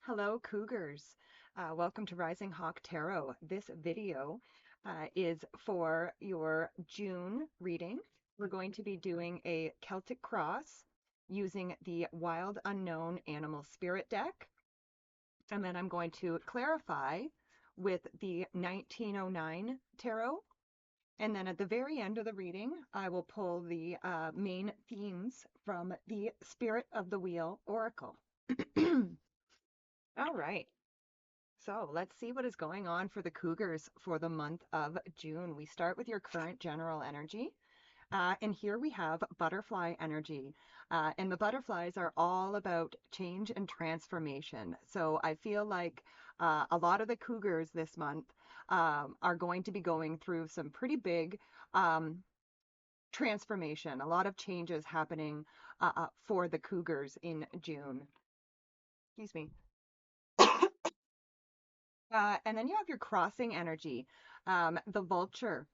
Hello, Cougars. Welcome to Rising Hawk Tarot. This video is for your June reading. We're going to be doing a Celtic cross using the Wild Unknown Animal Spirit deck. And then I'm going to clarify with the 1909 tarot. And then at the very end of the reading, I will pull the main themes from the Spirit of the Wheel Oracle. All right. So let's see what is going on for the Cougars for the month of June. We start with your current general energy. And here we have butterfly energy. And the butterflies are all about change and transformation. So I feel like a lot of the Cougars this month are going to be going through some pretty big transformation, a lot of changes happening for the Cougars in June. Excuse me. And then you have your crossing energy, the vulture.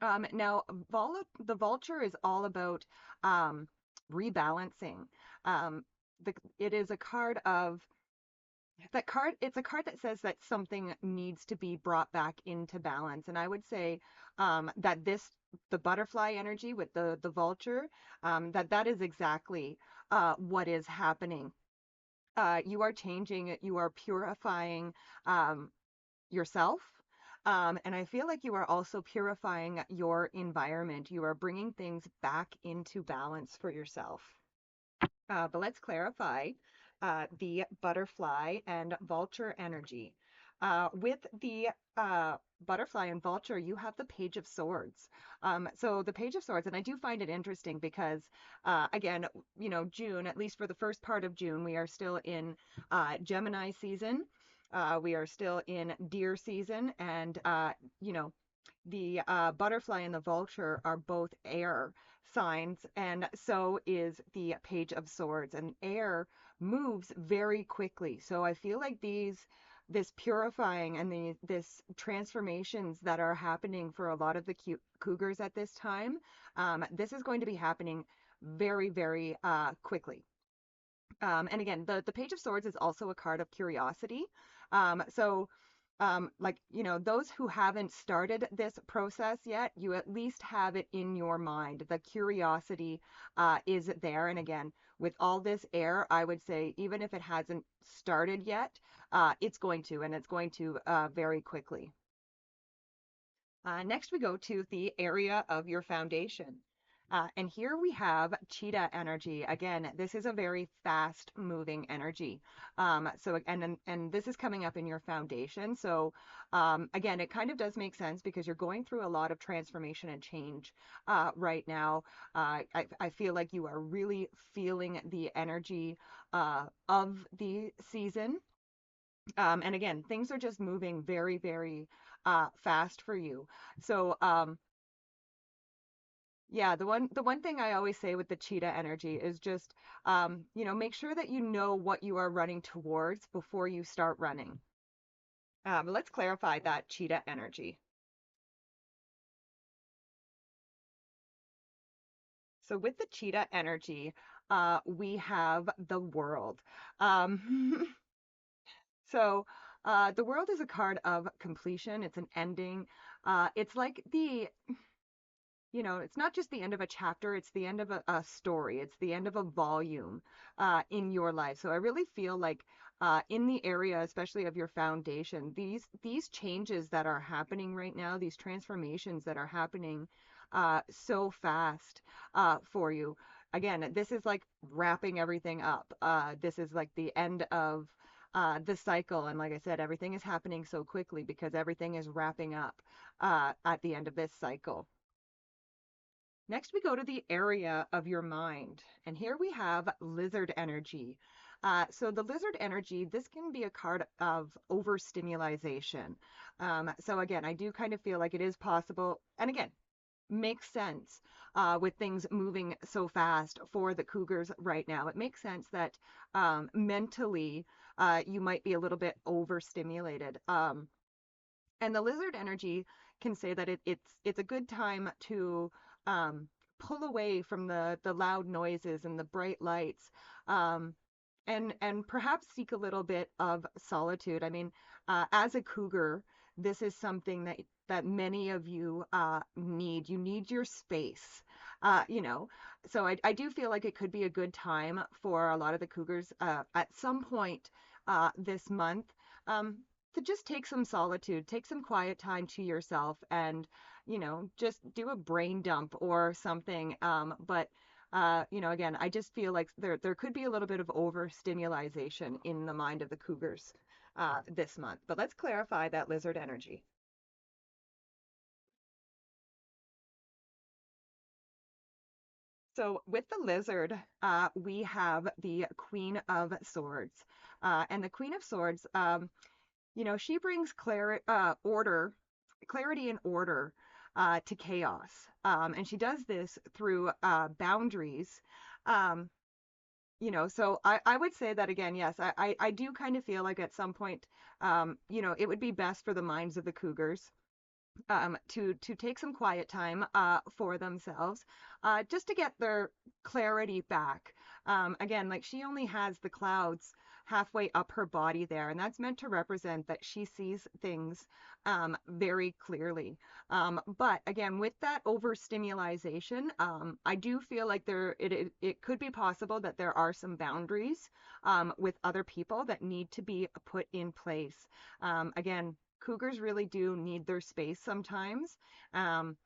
Now, the vulture is all about rebalancing. Um, it is a card of that card. It's a card that says that something needs to be brought back into balance. And I would say that the butterfly energy with the vulture, that is exactly what is happening. You are changing, you are purifying um, yourself. And I feel like you are also purifying your environment. You are bringing things back into balance for yourself. But let's clarify the butterfly and vulture energy. With the butterfly and vulture, you have the Page of Swords. So the Page of Swords, and I do find it interesting because, again, June, at least for the first part of June, we are still in Gemini season. We are still in deer season, and the butterfly and the vulture are both air signs, and so is the Page of Swords. And air moves very quickly. So I feel like this purifying and this transformations that are happening for a lot of the cougars at this time, this is going to be happening very, very quickly. And again, the Page of Swords is also a card of curiosity. So like, those who haven't started this process yet, you at least have it in your mind. The curiosity is there. And again, with all this air, I would say, even if it hasn't started yet, it's going to, and it's going to very quickly. Next, we go to the area of your foundation. And here we have cheetah energy. Again, this is a very fast moving energy. And this is coming up in your foundation. So again, it kind of does make sense because you're going through a lot of transformation and change right now. I feel like you are really feeling the energy of the season. And again, things are just moving very, very fast for you. So, yeah, the one thing I always say with the cheetah energy is just, make sure that you know what you are running towards before you start running. Let's clarify that cheetah energy. So with the cheetah energy, we have the world. Um, so the world is a card of completion. It's an ending. It's like it's not just the end of a chapter, it's the end of a story, it's the end of a volume in your life. So I really feel like in the area, especially of your foundation, these changes that are happening right now, these transformations that are happening so fast for you. Again, this is like wrapping everything up. This is like the end of the cycle. And like I said, everything is happening so quickly because everything is wrapping up at the end of this cycle. Next, we go to the area of your mind. And here we have lizard energy. So the lizard energy, this can be a card of overstimulation. So again, I do kind of feel like it is possible. And again, makes sense with things moving so fast for the cougars right now. It makes sense that mentally you might be a little bit overstimulated. And the lizard energy can say that it's a good time to pull away from the loud noises and the bright lights, um, and perhaps seek a little bit of solitude. I mean, as a cougar, this is something that many of you need. You need your space. You know, so I do feel like it could be a good time for a lot of the cougars at some point this month um, to just take some solitude, take some quiet time to yourself, and just do a brain dump or something. But again, I just feel like there could be a little bit of overstimulation in the mind of the cougars this month. But let's clarify that lizard energy. So with the lizard, we have the Queen of Swords. And the Queen of Swords, she brings clarity and order to chaos. And she does this through boundaries. Um, so I would say that again, yes, I do kind of feel like at some point, it would be best for the minds of the cougars to take some quiet time for themselves, just to get their clarity back. Again, like she only has the clouds halfway up her body there, and that's meant to represent that she sees things very clearly. But again, with that overstimulation, I do feel like it could be possible that there are some boundaries with other people that need to be put in place. Again, cougars really do need their space sometimes. Um,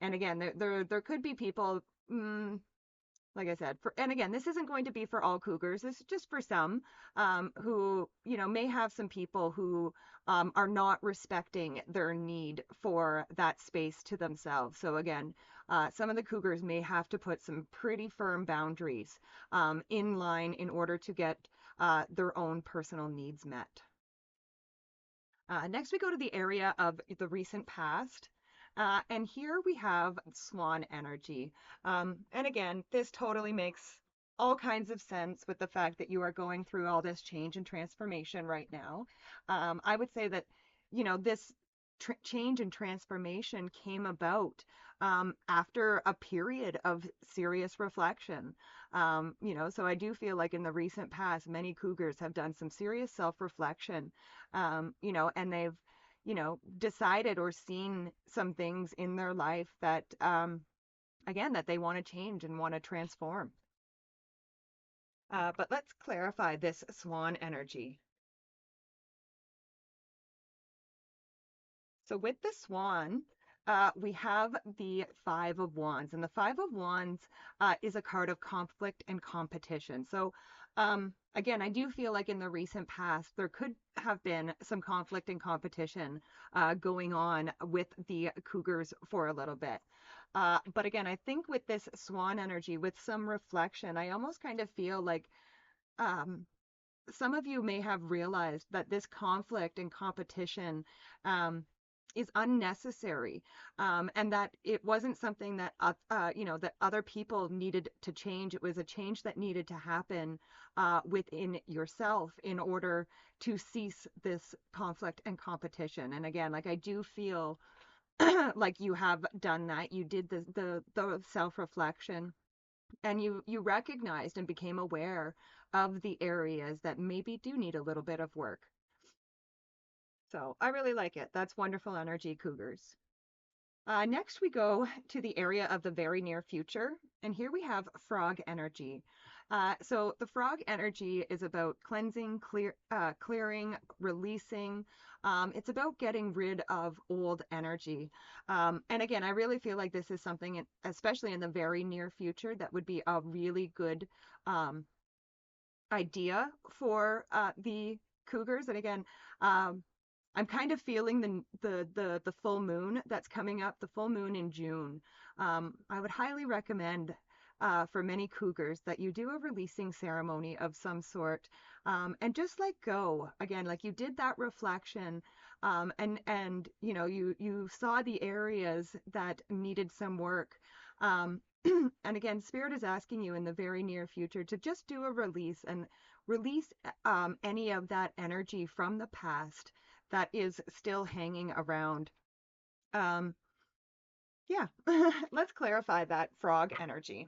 and again, there could be people, like I said, and again, this isn't going to be for all cougars. This is just for some who, may have some people who are not respecting their need for that space to themselves. So again, some of the cougars may have to put some pretty firm boundaries in line in order to get their own personal needs met. Next, we go to the area of the recent past. And here we have swan energy. And again, this totally makes all kinds of sense with the fact that you are going through all this change and transformation right now. I would say that, this change and transformation came about after a period of serious reflection. So I do feel like in the recent past, many cougars have done some serious self-reflection, and they've, decided or seen some things in their life that, again, that they want to change and want to transform. But let's clarify this swan energy. So with the swan, we have the Five of Wands, and the Five of Wands is a card of conflict and competition. So again, I do feel like in the recent past, there could have been some conflict and competition going on with the Cougars for a little bit. But again, I think with this swan energy, with some reflection, I almost kind of feel like um, some of you may have realized that this conflict and competition um, is unnecessary, and that it wasn't something that that other people needed to change. It was a change that needed to happen within yourself in order to cease this conflict and competition. And again, like I do feel like you have done that. You did the self-reflection, and you recognized and became aware of the areas that maybe do need a little bit of work. So I really like it. That's wonderful energy, Cougars. Next, we go to the area of the very near future, and here we have frog energy. So the frog energy is about cleansing, clearing, releasing. It's about getting rid of old energy. And again, I really feel like this is something, especially in the very near future, that would be a really good um, idea for the Cougars. And again, um, I'm kind of feeling the full moon that's coming up, the full moon in June. I would highly recommend for many cougars that you do a releasing ceremony of some sort, and just let go. Again, like you did that reflection, and you saw the areas that needed some work. And again, Spirit is asking you in the very near future to just do a release and release any of that energy from the past that is still hanging around. Um, yeah, let's clarify that frog energy.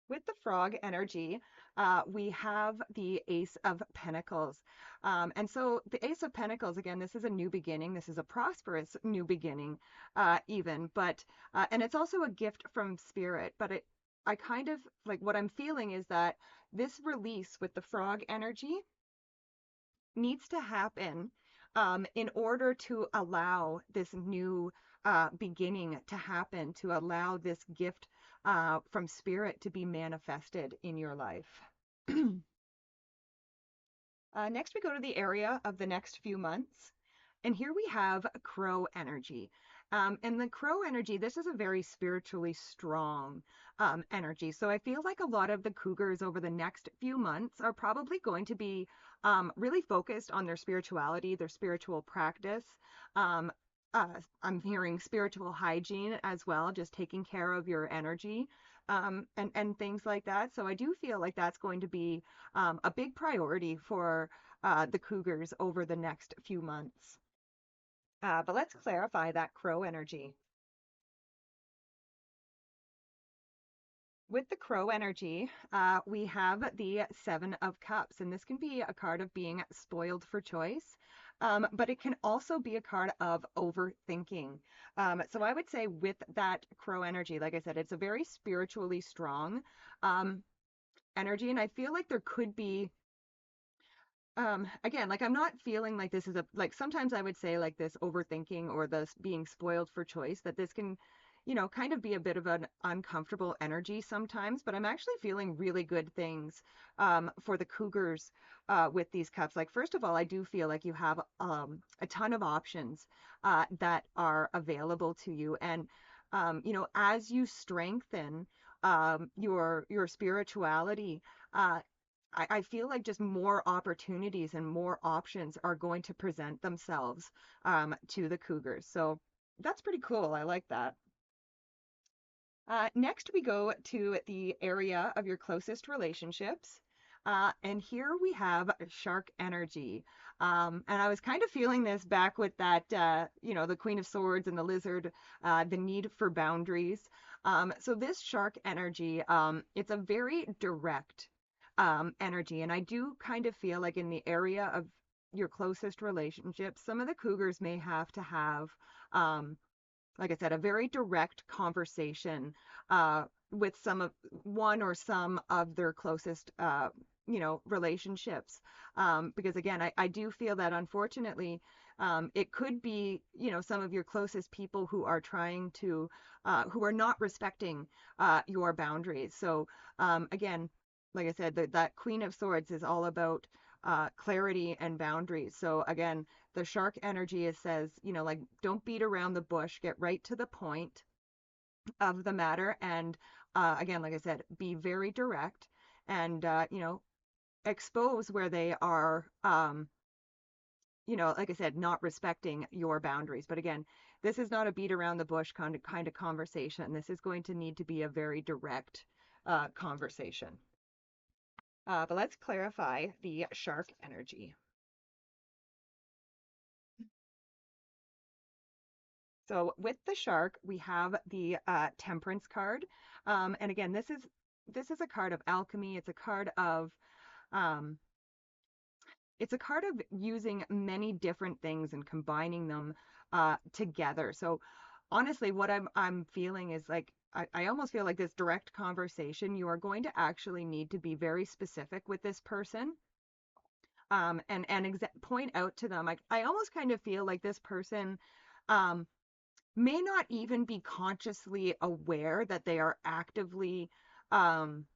With the frog energy, we have the Ace of Pentacles. And so the Ace of Pentacles, again, this is a new beginning. This is a prosperous new beginning, even. And it's also a gift from spirit. I kind of like what I'm feeling is that this release with the frog energy needs to happen in order to allow this new beginning to happen, to allow this gift from spirit to be manifested in your life. Next, we go to the area of the next few months. And here we have crow energy. And the crow energy, this is a very spiritually strong energy. So I feel like a lot of the cougars over the next few months are probably going to be really focused on their spirituality, their spiritual practice. Um, I'm hearing spiritual hygiene as well, just taking care of your energy and things like that. So I do feel like that's going to be a big priority for the cougars over the next few months. But let's clarify that crow energy. With the crow energy, we have the Seven of Cups, and this can be a card of being spoiled for choice, but it can also be a card of overthinking. So I would say with that crow energy, like I said, it's a very spiritually strong um, energy, and I feel like there could be again, like I'm not feeling like this is a like sometimes I would say like this overthinking or this being spoiled for choice that this can, kind of be a bit of an uncomfortable energy sometimes, but I'm actually feeling really good things for the cougars with these cups. Like first of all, I do feel like you have a ton of options that are available to you, and as you strengthen your spirituality. I feel like just more opportunities and more options are going to present themselves to the Cougars. So that's pretty cool. I like that. Next, we go to the area of your closest relationships. And here we have shark energy. And I was kind of feeling this back with that, the Queen of Swords and the lizard, the need for boundaries. So this shark energy, it's a very direct energy. And I do kind of feel like in the area of your closest relationships, some of the cougars may have to have, like I said, a very direct conversation with one or some of their closest, relationships. Because again, I do feel that unfortunately, it could be, some of your closest people who are trying to, who are not respecting your boundaries. So again, like I said, that Queen of Swords is all about clarity and boundaries. So again, the shark energy is says, like don't beat around the bush, get right to the point of the matter. And again, like I said, be very direct and, expose where they are, like I said, not respecting your boundaries. But again, this is not a beat around the bush kind of conversation. This is going to need to be a very direct conversation. But let's clarify the shark energy. So with the shark, we have the Temperance card, and again, this is a card of alchemy. Um, it's a card of using many different things and combining them together. So honestly, what I'm feeling is like I almost feel like this direct conversation. You are going to actually need to be very specific with this person and point out to them. I almost kind of feel like this person. Um, may not even be consciously aware that they are actively um,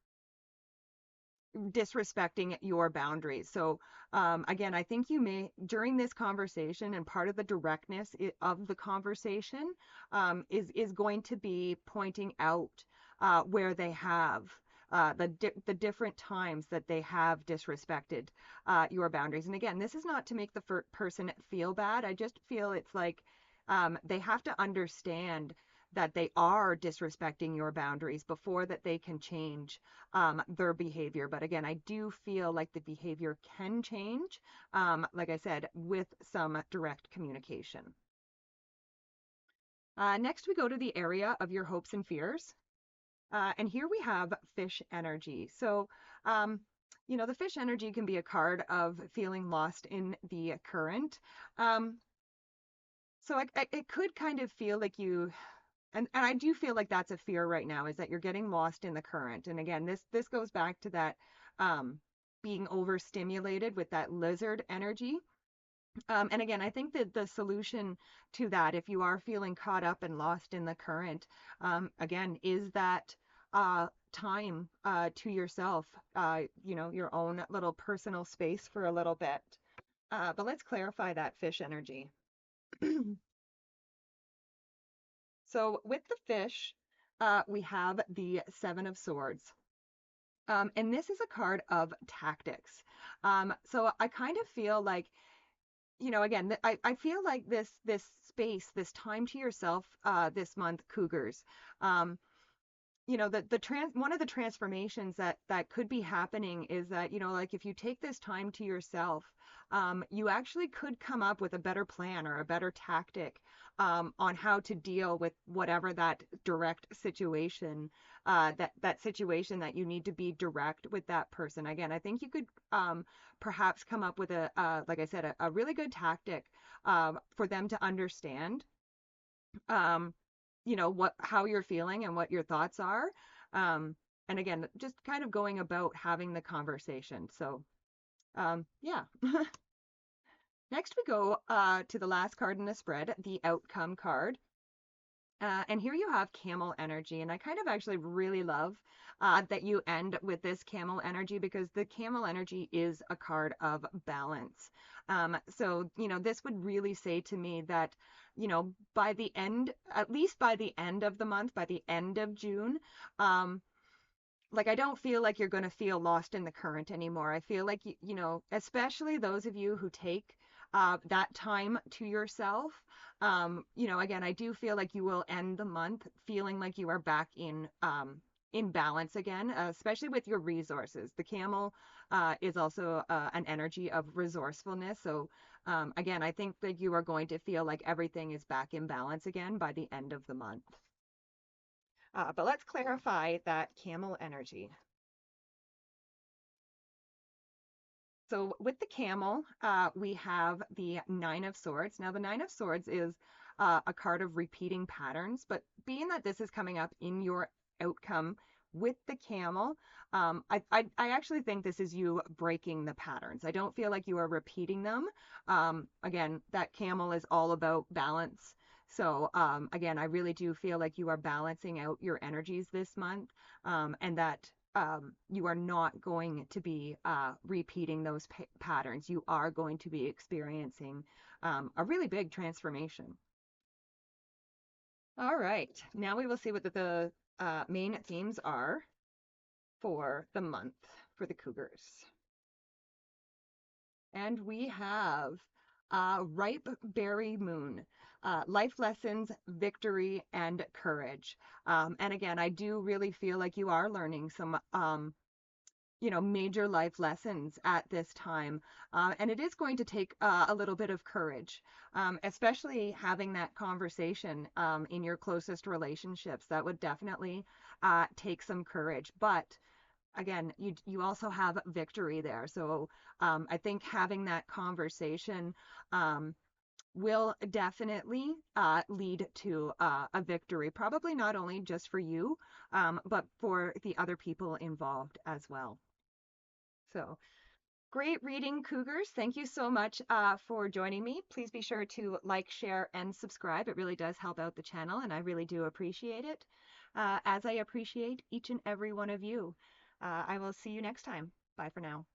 disrespecting your boundaries. So, again, I think you may, during this conversation, and part of the directness of the conversation is going to be pointing out where they have. The different times that they have disrespected your boundaries. And again, this is not to make the person feel bad. I just feel it's like they have to understand that they are disrespecting your boundaries before that they can change their behavior. But again, I do feel like the behavior can change, like I said, with some direct communication. Next, we go to the area of your hopes and fears. And here we have fish energy. So, um, the fish energy can be a card of feeling lost in the current. Um, so it could kind of feel like and I do feel like that's a fear right now, is that you're getting lost in the current. And again, this goes back to that um, being overstimulated with that lizard energy. And again, I think that the solution to that, if you are feeling caught up and lost in the current, again, is that time to yourself, your own little personal space for a little bit. But let's clarify that fish energy. So with the fish, we have the Seven of Swords. And this is a card of tactics. So I kind of feel like, again, I feel like this space, this time to yourself, this month, Cougars. Um, the one of the transformations that could be happening is that, like if you take this time to yourself, you actually could come up with a better plan or a better tactic on how to deal with whatever that direct situation, that situation that you need to be direct with that person. Again, I think you could perhaps come up with like I said, a really good tactic for them to understand. Um, how you're feeling and what your thoughts are. Um, and again, just kind of going about having the conversation. So, yeah. Next, we go to the last card in the spread, the outcome card. And here you have camel energy. And I kind of actually really love that you end with this camel energy, because the camel energy is a card of balance. So, this would really say to me that, by the end, at least by the end of the month, by the end of June, like I don't feel like you're going to feel lost in the current anymore. I feel like especially those of you who take that time to yourself. Again, I do feel like you will end the month feeling like you are back in balance again, especially with your resources. The camel is also an energy of resourcefulness. So again, I think that you are going to feel like everything is back in balance again by the end of the month. But let's clarify that camel energy. So with the camel, we have the Nine of Swords. Now, the Nine of Swords is a card of repeating patterns, but being that this is coming up in your outcome with the camel, I actually think this is you breaking the patterns. I don't feel like you are repeating them. Again, that camel is all about balance. So again, I really do feel like you are balancing out your energies this month, and that you are not going to be repeating those patterns. You are going to be experiencing a really big transformation. All right, now we will see what the main themes are for the month for the Cougars. And we have Ripe Berry Moon, life lessons, victory, and courage. And again, I do really feel like you are learning some major life lessons at this time. And it is going to take a little bit of courage, especially having that conversation in your closest relationships. That would definitely take some courage. But again, you also have victory there. So I think having that conversation will definitely lead to a victory, probably not only just for you, but for the other people involved as well. So great reading, Cougars. Thank you so much for joining me. Please be sure to like, share, and subscribe. It really does help out the channel, and I really do appreciate it, as I appreciate each and every one of you. I will see you next time. Bye for now.